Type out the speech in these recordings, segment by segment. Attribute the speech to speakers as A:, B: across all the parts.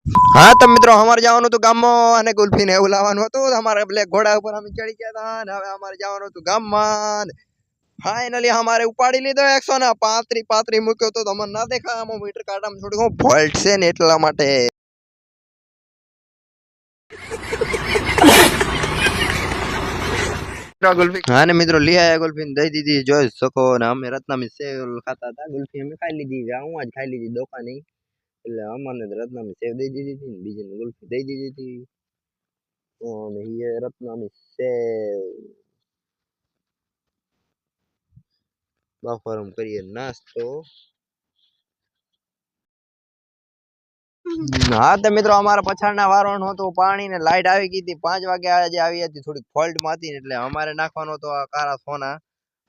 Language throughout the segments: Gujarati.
A: हाँ तो मित्रों हमारे जवानों तो गाम અને ગુલ્ફી ને એવું લાવવાનું હતું हमारे બ્લેક ઘોડા ઉપર અમે ચડી ગયા હતા અને હવે અમારે જવાનું હતું ગામમાં ફાઇનલી हमारे ઉપાડી લીધો 135 મૂક્યો તો તમને ના દેખાય આમાં મીટર કાંટામાં થોડું ફોલ્ટ છે ને એટલા માટે हाँ ने मित्रों लिया है गुल्फी दई दीदी जो सको ने અમે રત્નામી સેવ ખાતા હતા ગુલ્ફી અમે ખાઈ લીધી હું આજ ખાઈ લીધી દોકાની એટલે અમને રત્નામી સેવ દઈ દીધી હતી ને બીજીને ગુલ્ફી દઈ દીધી હતી અને ये रत्नामी सेव બફારમ કરીએ નાસ્તો हाँ तो मित्रों हमारा पछाड़ना वारण हो तो पानी ने लाइट આવી ગઈ હતી 5 વાગે આજે આવી હતી થોડી ફોલ્ટ માં હતી એટલે અમારે નાખવાનો તો આ કારા સોના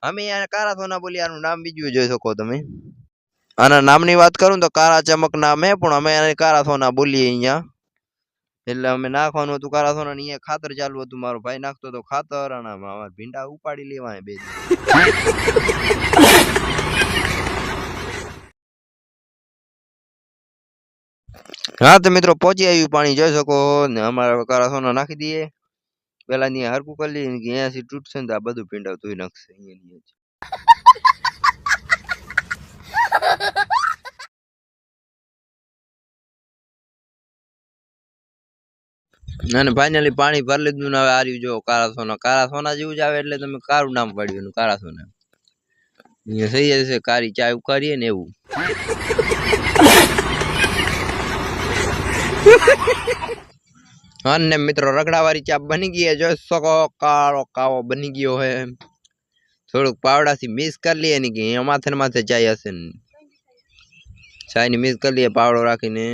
A: અમે યાર કારા સોના બોલી આનું નામ બીજું જોઈ શકો તમે આના નામની વાત કરું તો કારા ચમક નામ હે પણ અમે એને કારા સોના બોલીએ અહીંયા એટલે અમે નાખવાનું હતું કારા સોના ને અહીંયા ખાતર ચાલુ હતું મારો ભાઈ નાખતો તો ખાતર અને અમાર ભીંડા ઉપાડી લેવા બે हाँ तो मित्रों पहुंची आई पानी જોઈ શકો ને અમારા કારા સોના નાખી દઈએ પેલા ની હરકુ કરી લી કે અહીંયાથી તૂટશે ને આ બધું ભીંડા ધોઈ નાખશે અહીંયા અને ફાઇનલી પાણી ભરી લીધું ને હવે આ રહ્યું જો કારા સોના જેવું જ આવે એટલે તમે કારું નામ પાડ્યું કારા સોના અહીંયા થઈ જશે કારી ચા ઉકાળીએ ને એવું અને મિત્રો રગડાવાળી ચા બની ગઈ है જોઈ શકો કાળો કાવો બની ગયો है થોડુંક પાવડાથી મિક્સ કરી લઈએ ને કે અહીંયા માથે ને માથે ચાય હશે ને ચાયને મિક્સ કરી લઈએ પાવડો રાખીને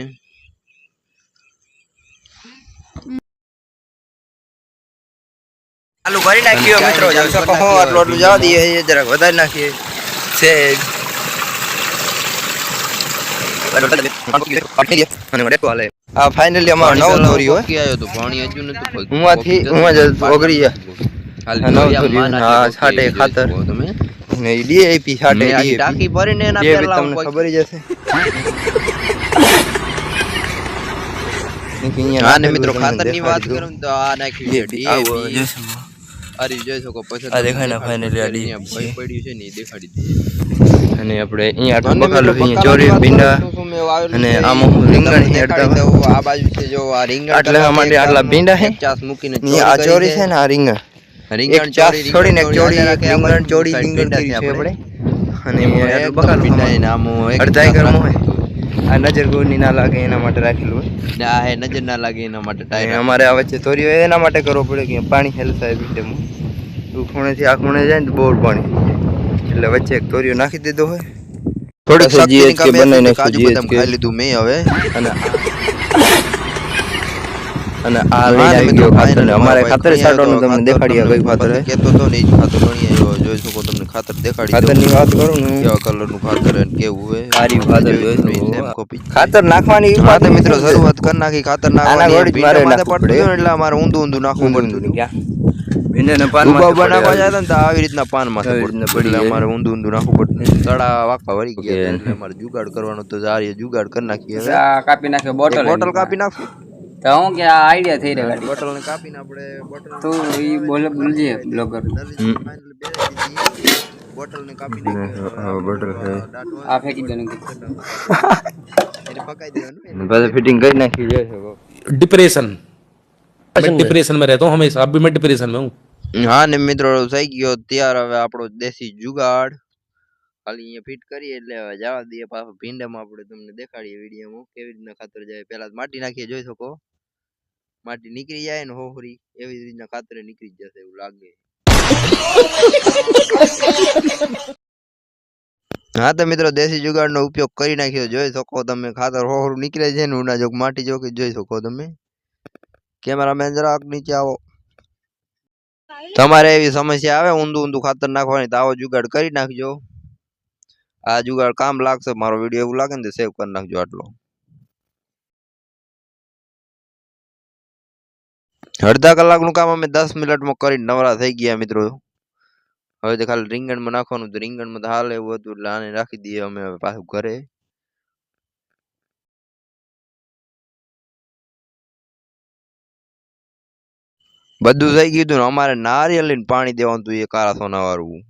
A: આલુ ભરી નાખ્યો મિત્રો જોઈ શકો આટલું આટલું જવા દઈએ જરાક વધારી નાખીએ છે આ ફાઇનલી અમારો નવો ધોરી હોય કે આયો તો પાણી હજુ નતું હુંથી હું જ ઓગરી ગયા નવો ધોરી હા છાટે ખાતર ને ડીએપી છાટે ટાકી ભરીને એના પેલા તમને ખબર જ હશે હા ને મિત્રો ખાતરની વાત કરું તો આ નાખ્યું ડીએપી અરે જોઈ શકો પછી આ દેખાય ને ફાઇનલી આ ડીએપી પડ્યું છે ને દેખાડી દે અને આપણે અહીંયા આટલું બકાલું અહીંયા ચોરી ભીંડા અને આમ રીંગણ હેડતા આ બાજુ છે જો આ રીંગણ એટલે માટે આટલા ભીંડા છે 50 મૂકીને આ ચોરી છે ને આ રીંગણ ચોરી છોડીને ચોરી રીંગણ ચોરી રીંગણ કરી છે આપણે અને આટલું બકાલું ભીંડા ને આમ અડધાઈ કરમો હોય આ નજર ગોની ના લાગે એના માટે રાખેલું હોય આ હે નજર ના લાગે એના માટે ટાયર અમારે આ વચ્ચે ચોરી હોય એના માટે કરવો પડે કે પાણી હેલતા ભીંડેમાં તું ખૂણેથી આ ખૂણે જાય ને બોર પાણી એટલે વચ્ચે એક તોરિયો નાખી દીધો હોય થોડીક શક્તિ કે બનાવીને કાજુ બદામ ખાઈ લીધું મેં હવે અને આ લઈ આવી ગયો ખાતર ને અમારે ખાતર છાંટવાનું તમને દેખાડ્યા ગઈ ખાતર કેતો તો નહીં ખાતર ગણી આવ્યો જોઈ શકો તમને ખાતર દેખાડી ખાતરની વાત કરું ને કેવા કલરનું ખાતર અને કેવું હોય સારી ખાતર જોઈ સેમ કોપી ખાતર નાખવાની વાત મિત્રો શરૂઆત કરી નાખી ખાતર નાખવાની મારે પડ્યું એટલે અમારે ઊંધું ઊંધું નાખવું પડતું ક્યાં ભીંડાના પાનમાં બનાવવા જતા ને તો આવી રીતના પાનમાં એટલે અમારે ઊંધું ઊંધું નાખવું પડતું તળા વાકવા વળી ગયા એટલે અમારે જુગાડ કરવાનો તો સારી જુગાડ કરી નાખીએ હવે
B: કાપી નાખે બોટલ
A: કાપી નાખશું
B: તો હું કે આ આઈડિયા થઈ રહ્યો
A: બોટલ ને કાપીને આપણે બોટલ
B: તો ઈ બોલજે બ્લોગર
A: બોટલ ને કાપી નાખી
C: બોટલ છે
B: આ ફેંકી દેવાનું
A: એટલે પકાઈ દેવાનું
C: પછી ફિટિંગ કરી નાખી જાય છે
D: डिप्रेशन मैं डिप्रेशन में रहता हूँ हमेशा अभी मैं डिप्रेशन में हूँ
A: हाँ ने मित्रों થઈ ગયો તૈયાર હવે આપણો દેશી જુગાડ ખાલી અહીંયા ફિટ કરીએ એટલે હવે જવા દઈએ પાછો ભીંડામાં આપણે તમને દેખાડીએ વિડીયોમાં કેવી રીતના ખાતર જાય પહેલા માટી નાખીએ જોઈ શકો માટી નીકળી જાય ને હોહરી એવી રીતના ખાતર નીકળી જશે એવું લાગે હા તો મિત્રો દેશી જુગાડનો ઉપયોગ કરી નાખ્યો જોઈ શકો તમે ખાતર હોહરું નીકળે છે ને ઉના જોગ માટી જોગ જોઈ શકો તમે કેમેરામેન જરાક નીચે આવો તમારે એવી સમસ્યા આવે ઊંધું ઊંધું ખાતર નાખવાની તો આવો જુગાડ કરી નાખજો આ જુગાડ કામ લાગશે મારો વિડીયો એવું લાગે ને તો સેવ કરી નાખજો આટલો અડધા કલાકનું કામ અમે 10 મિનિટમાં કરીને નવરા થઈ ગયા મિત્રો હવે તો ખાલી રીંગણમાં નાખવાનું તો રીંગણમાં તો હાલ એવું હતું એટલે આને રાખી દઈએ અમે હવે પાછું ઘરે બધું થઈ ગયું હતું ને અમારે નારિયેલી પાણી દેવાનું હતું એ કાળા સોના વાળું.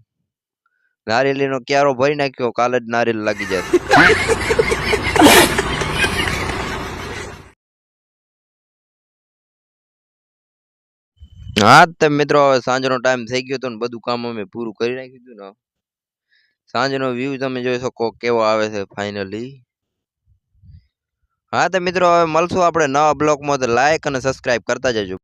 A: નારિયેલી નો ક્યારો ભરી નાખ્યો, કાલે જ નારિયેલ લાગી જશે. હા તો મિત્રો હવે સાંજનો ટાઈમ થઈ ગયો હતો ને બધું કામ અમે પૂરું કરી નાખ્યું હતું ને. સાંજનો વ્યૂ તમે જોઈ શકો કેવો આવે છે ફાઇનલી. હા તો મિત્રો હવે મળશું આપણે નવા બ્લોગમાં, તો લાઈક અને સબસ્ક્રાઇબ કરતા જજો.